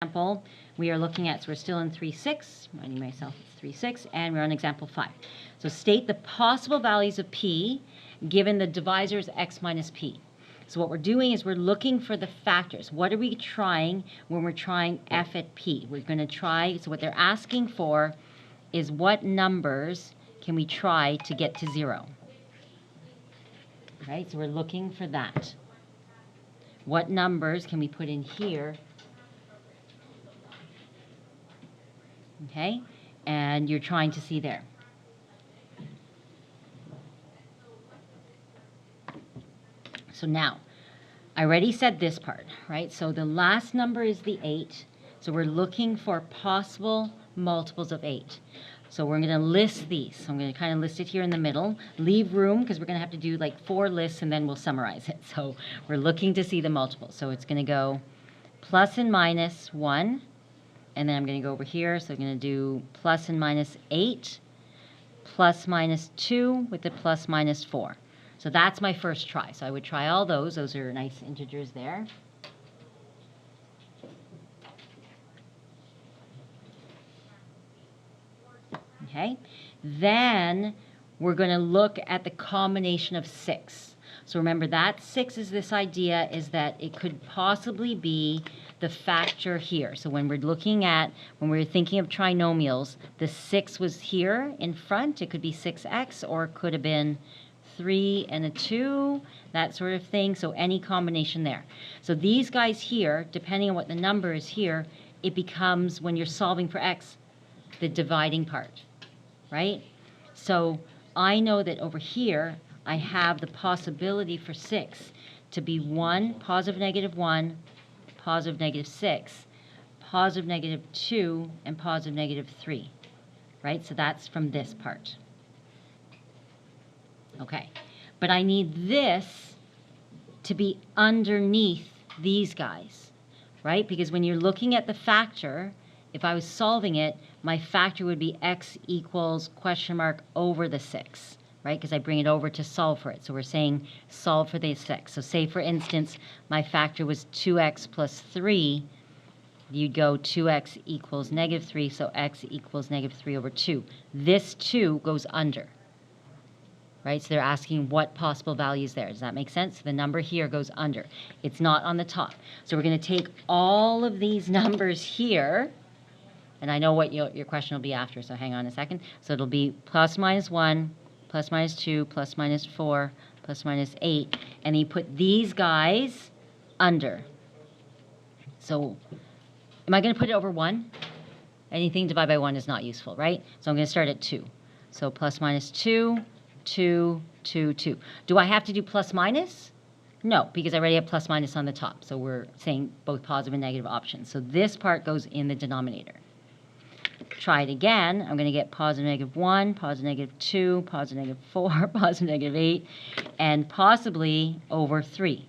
example we are looking at, so we're still in 3-6, reminding myself it's 3-6, and we're on example 5. So state the possible values of p given the divisor is x minus p. So what we're doing is we're looking for the factors. What are we trying when we're trying f at p? We're going to try, so what they're asking for is what numbers can we try to get to 0? Right, so we're looking for that. What numbers can we put in here? Okay, and you're trying to see there. So now, I already said this part, right? So the last number is the 8. So we're looking for possible multiples of 8. So we're going to list these. So I'm going to kind of list it here in the middle. Leave room because we're going to have to do like 4 lists and then we'll summarize it. So we're looking to see the multiples. So it's going to go plus and minus 1. And then I'm going to go over here. So I'm going to do plus and minus 8, plus minus 2 with the plus minus 4. So that's my first try. So I would try all those. Those are nice integers there. Okay. Then we're going to look at the combination of 6. So remember that 6 is this idea is that it could possibly be the factor here. So when we're thinking of trinomials, the 6 was here in front. It could be 6x, or it could have been 3 and a 2, that sort of thing. So any combination there. So these guys here, depending on what the number is here, it becomes, when you're solving for x, the dividing part, right? So I know that over here, I have the possibility for 6 to be 1, positive negative 1, positive negative 6, positive negative 2, and positive negative 3, right? So that's from this part. Okay, but I need this to be underneath these guys, right? Because when you're looking at the factor, if I was solving it, my factor would be x equals question mark over the 6, right? Because I bring it over to solve for it. So we're saying solve for the 6. So say, for instance, my factor was 2x plus 3. You'd go 2x equals negative 3, so x equals negative 3 over 2. This 2 goes under, right? So they're asking what possible value is there. Does that make sense? The number here goes under. It's not on the top. So we're going to take all of these numbers here, and I know what your question will be after, so hang on a second. So it'll be plus minus 1, plus minus 2, plus minus 4, plus minus 8, and you put these guys under. So am I going to put it over 1? Anything divided by 1 is not useful, right? So I'm going to start at 2. So plus minus 2, 2, 2, 2. Do I have to do plus minus? No, because I already have plus minus on the top. So we're saying both positive and negative options. So this part goes in the denominator. Try it again. I'm going to get positive negative 1, positive negative 2, positive negative 4, positive negative 8, and possibly over 3.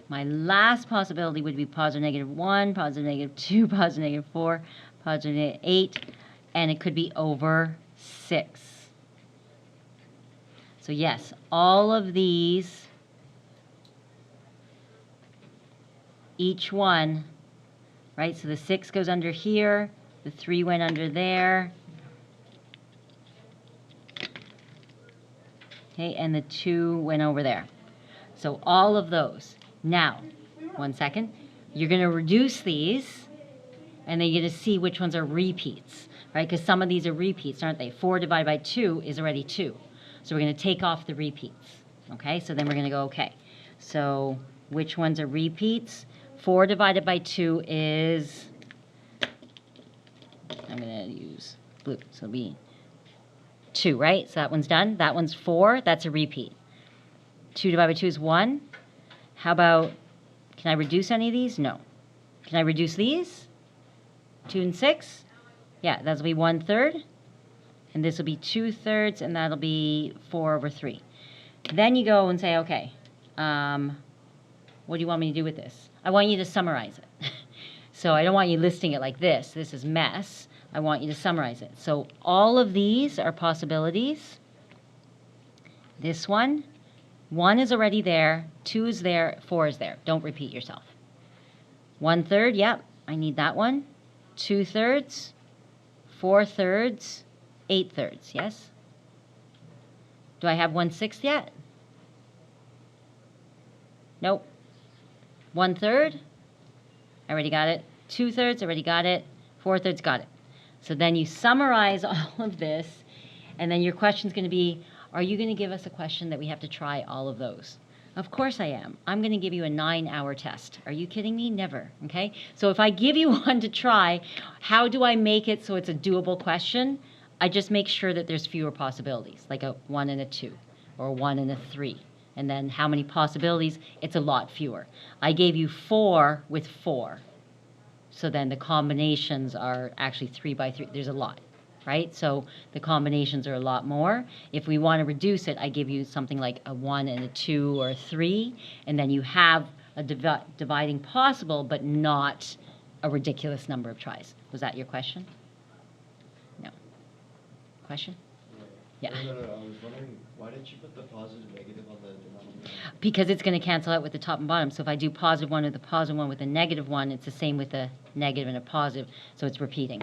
My last possibility would be positive negative 1, positive negative 2, positive negative 4, positive negative 8, and it could be over 6. So yes, all of these, each one, right? So the 6 goes under here, the 3 went under there, okay, and the 2 went over there. So all of those. Now, one second, you're going to reduce these, and then you're going to see which ones are repeats, right? Because some of these are repeats, aren't they? 4 divided by 2 is already 2. So we're going to take off the repeats, okay? So then we're going to go, okay, so which ones are repeats? 4 divided by 2 is, I'm going to use blue, so it'll be 2, right? So that one's done. That one's 4. That's a repeat. 2 divided by 2 is 1. How about, can I reduce any of these? No. Can I reduce these? 2 and 6? Yeah, that'll be 1/3. And this will be 2/3, and that'll be 4 over 3. Then you go and say, okay, what do you want me to do with this? I want you to summarize it. So I don't want you listing it like this. This is mess. I want you to summarize it. So all of these are possibilities. This one, 1 is already there, 2 is there, 4 is there. Don't repeat yourself. 1/3, yep, I need that one. 2/3, 4/3, 8/3, yes? Do I have 1/6 yet? Nope. 1/3, I already got it. 2/3, already got it. 4/3, got it. So then you summarize all of this, and then your question's going to be, are you going to give us a question that we have to try all of those? Of course I am. I'm going to give you a 9-hour test. Are you kidding me? Never. Okay? So if I give you one to try, how do I make it so it's a doable question? I just make sure that there's fewer possibilities, like a 1 and a 2, or a 1 and a 3. And then how many possibilities? It's a lot fewer. I gave you 4 with 4. So then the combinations are actually 3 by 3. There's a lot, right? So the combinations are a lot more. If we want to reduce it, I give you something like a 1 and a 2 or a 3, and then you have a dividing possible, but not a ridiculous number of tries. Was that your question? No. Question? Yeah. No. I was wondering, why did you put the positive negative on the denominator? Because it's going to cancel out with the top and bottom. So if I do positive 1 with a positive 1 with a negative 1, it's the same with a negative and a positive, so it's repeating,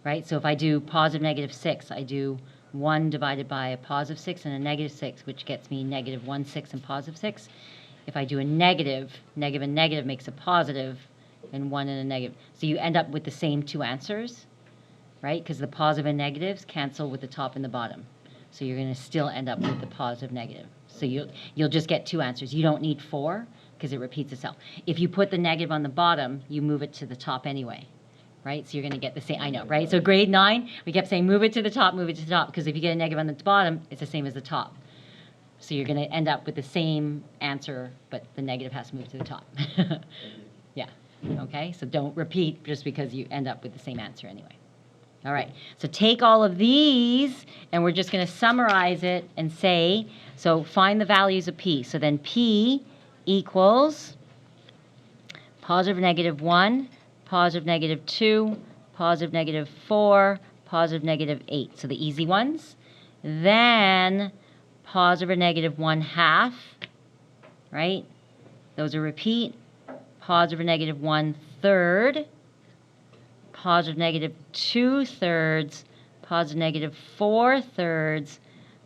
right? So if I do positive negative 6, I do 1 divided by a positive 6 and a negative 6, which gets me negative 1/6 and positive 6. If I do a negative, negative and negative makes a positive, and 1 and a negative. So you end up with the same two answers, right? Because the positive and negatives cancel with the top and the bottom. So you're going to still end up with the positive negative. So you'll just get two answers. You don't need 4 because it repeats itself. If you put the negative on the bottom, you move it to the top anyway, right? So you're going to get the same, I know, right? So grade 9, we kept saying move it to the top, because if you get a negative on the bottom, it's the same as the top. So you're going to end up with the same answer, but the negative has to move to the top. Yeah, okay? So don't repeat just because you end up with the same answer anyway. All right, so take all of these, and we're just going to summarize it and say, so find the values of P. So then P equals positive negative 1, positive negative 2, positive negative 4, positive negative 8. So the easy ones. Then positive or negative 1/2, right? Those are repeat. Positive or negative 1/3. Positive negative 2/3, positive negative 4/3,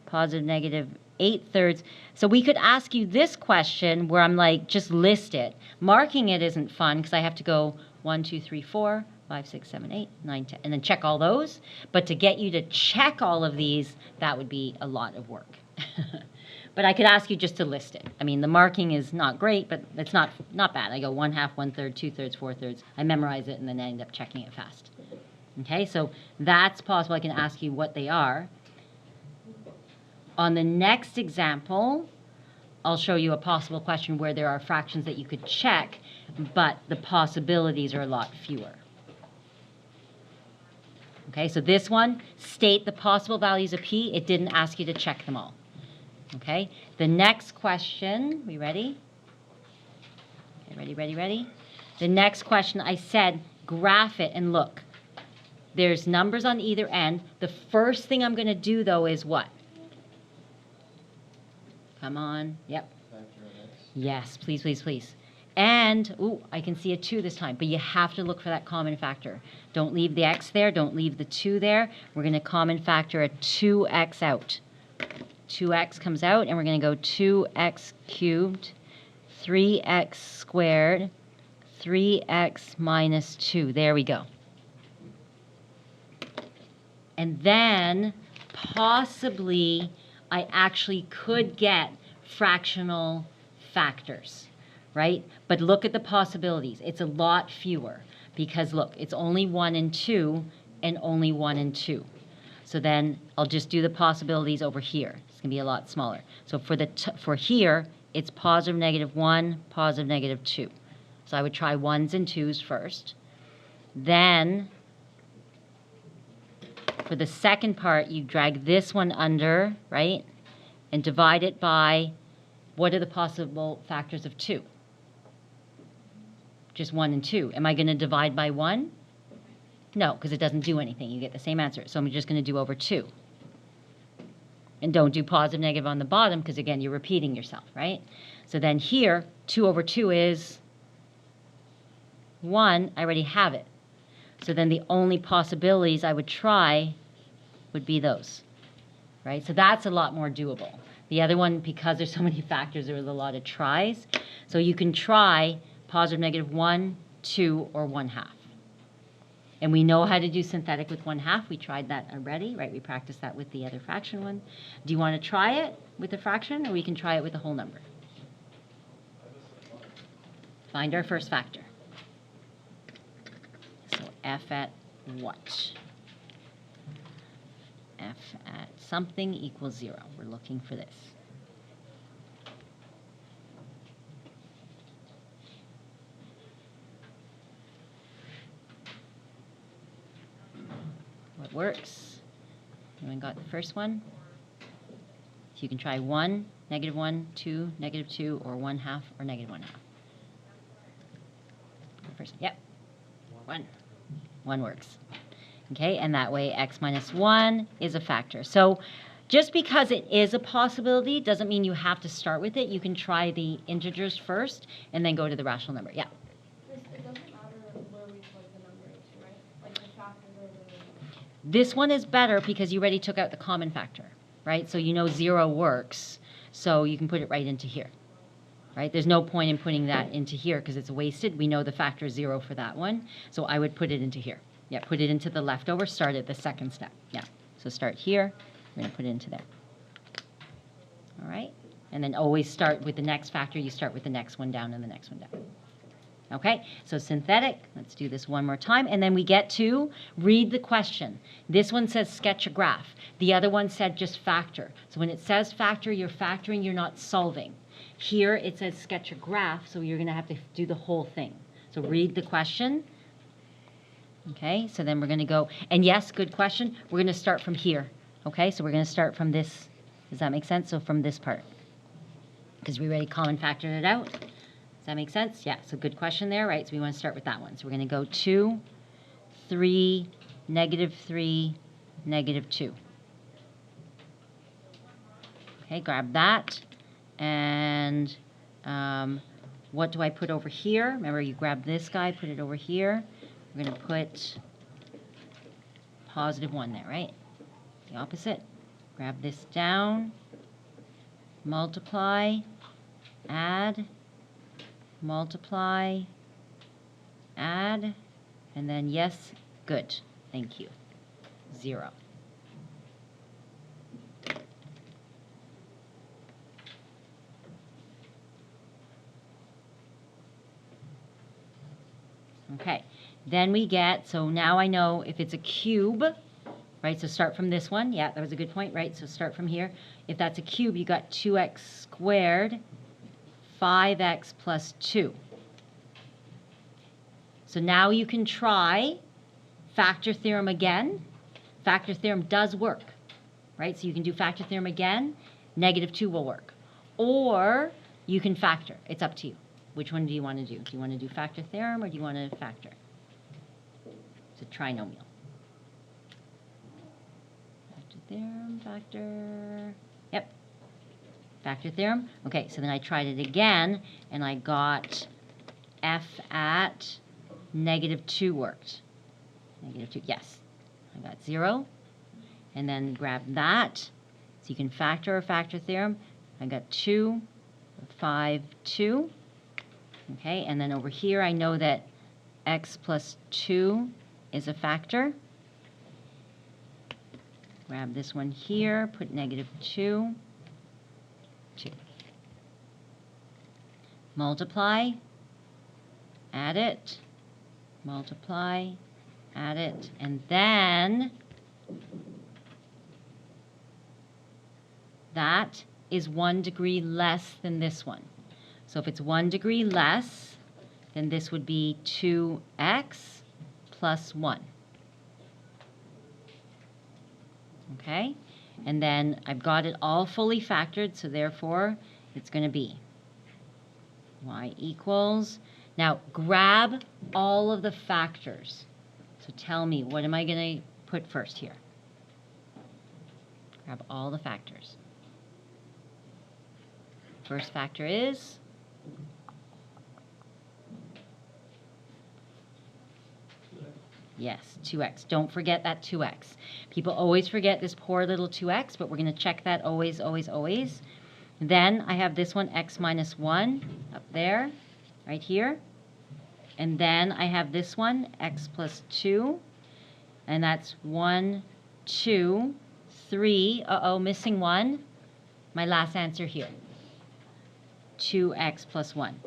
positive negative 8/3. So we could ask you this question where I'm like, just list it. Marking it isn't fun because I have to go 1, 2, 3, 4, 5, 6, 7, 8, 9, 10, and then check all those. But to get you to check all of these, that would be a lot of work. But I could ask you just to list it. I mean, the marking is not great, but it's not bad. I go 1/2, 1/3, 2/3, 4/3. I memorize it, and then I end up checking it fast. Okay, so that's possible. I can ask you what they are. On the next example, I'll show you a possible question where there are fractions that you could check, but the possibilities are a lot fewer. Okay, so this one, state the possible values of P. It didn't ask you to check them all. Okay, the next question, we ready? Okay, ready? The next question, I said, graph it and look. There's numbers on either end. The first thing I'm going to do, though, is what? Come on. Yep. Yes, please, please, please. And, ooh, I can see a 2 this time, but you have to look for that common factor. Don't leave the x there. Don't leave the 2 there. We're going to common factor a 2x out. 2x comes out, and we're going to go 2x cubed, 3x squared, 3x minus 2. There we go. And then possibly I actually could get fractional factors, right? But look at the possibilities. It's a lot fewer because, look, it's only 1 and 2 and only 1 and 2. So then I'll just do the possibilities over here. It's going to be a lot smaller. So for here, it's positive negative 1, positive negative 2. So I would try 1s and 2s first. Then for the second part, you drag this one under, right? And divide it by, what are the possible factors of 2? Just 1 and 2. Am I going to divide by 1? No, because it doesn't do anything. You get the same answer. So I'm just going to do over 2. And don't do positive, negative on the bottom because, again, you're repeating yourself, right? So then here, 2 over 2 is 1. I already have it. So then the only possibilities I would try would be those, right? So that's a lot more doable. The other one, because there's so many factors, there was a lot of tries. So you can try positive, negative 1, 2, or 1/2. And we know how to do synthetic with 1/2. We tried that already, right? We practiced that with the other fraction one. Do you want to try it with the fraction, or we can try it with a whole number? Find our first factor. So f at what? F at something equals 0. We're looking for this. What works? Anyone got the first one? So you can try 1, negative 1, 2, negative 2, or 1/2, or negative 1/2. First, yep, 1. 1 works. Okay, and that way x minus 1 is a factor. So just because it is a possibility doesn't mean you have to start with it. You can try the integers first and then go to the rational number. Yeah? It doesn't matter where we plug the number into, right? Like the factors are really... This one is better because you already took out the common factor, right? So you know 0 works, so you can put it right into here. Right? There's no point in putting that into here because it's wasted. We know the factor is 0 for that one, so I would put it into here. Yeah, put it into the leftover, start at the second step. Yeah, so start here, we're going to put it into there. All right? And then always start with the next factor. You start with the next one down and the next one down. Okay, so synthetic, let's do this one more time, and then we get to read the question. This one says sketch a graph. The other one said just factor. So when it says factor, you're factoring, you're not solving. Here it says sketch a graph, so you're going to have to do the whole thing. So read the question. Okay, so then we're going to go, and yes, good question, we're going to start from here. Okay, so we're going to start from this. Does that make sense? So from this part. Because we already common factored it out. Does that make sense? Yeah, so good question there, right? So we want to start with that one. So we're going to go 2, 3, negative 3, negative 2. Okay, grab that. And what do I put over here? Remember, you grab this guy, put it over here. We're going to put positive 1 there, right? The opposite. Grab this down, multiply, add, multiply, add, and then yes, good. Thank you. 0. Okay, then we get, so now I know if it's a cube, right, so start from this one. Yeah, that was a good point, right? So start from here. If that's a cube, you got 2x squared, 5x plus 2. So now you can try factor theorem again. Factor theorem does work, right? So you can do factor theorem again. Negative 2 will work. Or you can factor. It's up to you. Which one do you want to do? Do you want to do factor theorem or do you want to factor? It's a trinomial. Factor theorem, factor. Yep. Factor theorem. Okay, so then I tried it again, and I got f at negative 2 worked. Negative 2, yes. I got 0. And then grab that. So you can factor or factor theorem. I got 2, 5, 2. Okay, and then over here I know that x plus 2 is a factor. Grab this one here, put negative 2, 2. Multiply, add it, multiply, add it, and then that is 1 degree less than this one. So if it's 1 degree less, then this would be 2x plus 1. Okay? And then I've got it all fully factored, so therefore it's going to be y equals. Now grab all of the factors. So tell me, what am I going to put first here? Grab all the factors. First factor is yes, 2x. Don't forget that 2x. People always forget this poor little 2x, but we're going to check that always, always, always. Then I have this one, x minus 1, up there, right here. And then I have this one, x plus 2. And that's 1, 2, 3. Uh-oh, missing 1. My last answer here. 2x plus 1.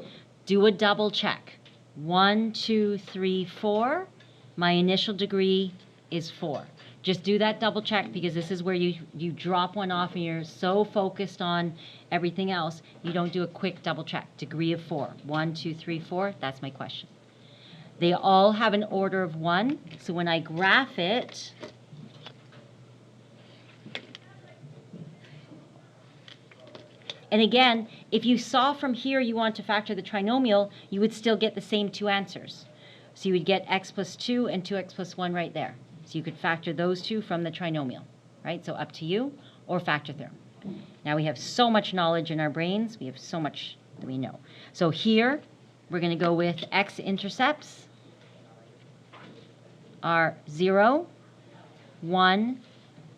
Do a double check. 1, 2, 3, 4. My initial degree is 4. Just do that double check because this is where you drop one off and you're so focused on everything else, you don't do a quick double check. Degree of 4. 1, 2, 3, 4. That's my question. They all have an order of 1. So when I graph it, and again, if you saw from here you want to factor the trinomial, you would still get the same 2 answers. So you would get x plus 2 and 2x plus 1 right there. So you could factor those 2 from the trinomial, right? So up to you, or factor them. Now we have so much knowledge in our brains. We have so much that we know. So here, we're going to go with x-intercepts are 0, 1,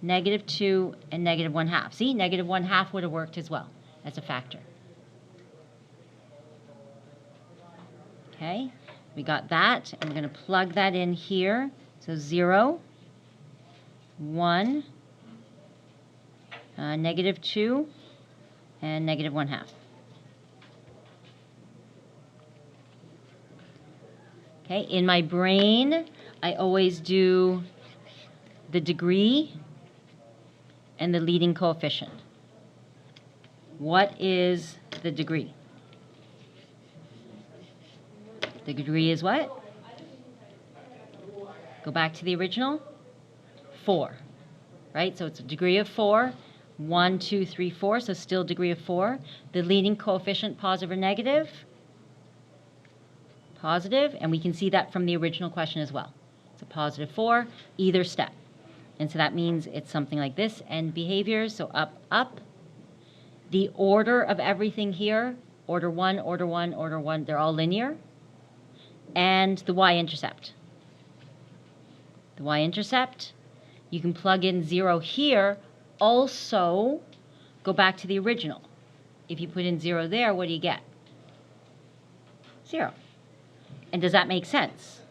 -2, and -1/2. See, -1/2 would have worked as well as a factor. Okay, we got that, and we're going to plug that in here. So 0, 1, -2, and -1/2. Okay, in my brain, I always do the degree and the leading coefficient. What is the degree? The degree is what? Go back to the original. 4, right? So it's a degree of 4. 1, 2, 3, 4, so still degree of 4. The leading coefficient, positive or negative? Positive, and we can see that from the original question as well. It's a positive 4, either step. And so that means it's something like this, and behaviors, so up, up. The order of everything here, order 1, order 1, order 1, they're all linear. And the y-intercept. The y-intercept, you can plug in 0 here. Also, go back to the original. If you put in 0 there, what do you get? 0. And does that make sense?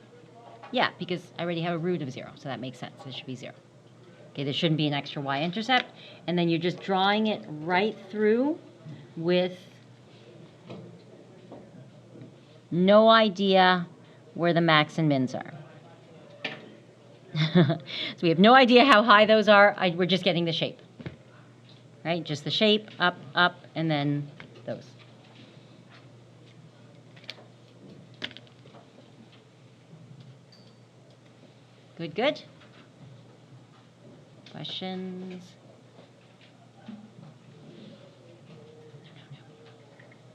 Yeah, because I already have a root of 0, so that makes sense. It should be 0. Okay, there shouldn't be an extra y-intercept. And then you're just drawing it right through with no idea where the max and mins are. So we have no idea how high those are. We're just getting the shape. Right? Just the shape, up, up, and then those. Good, good. Questions?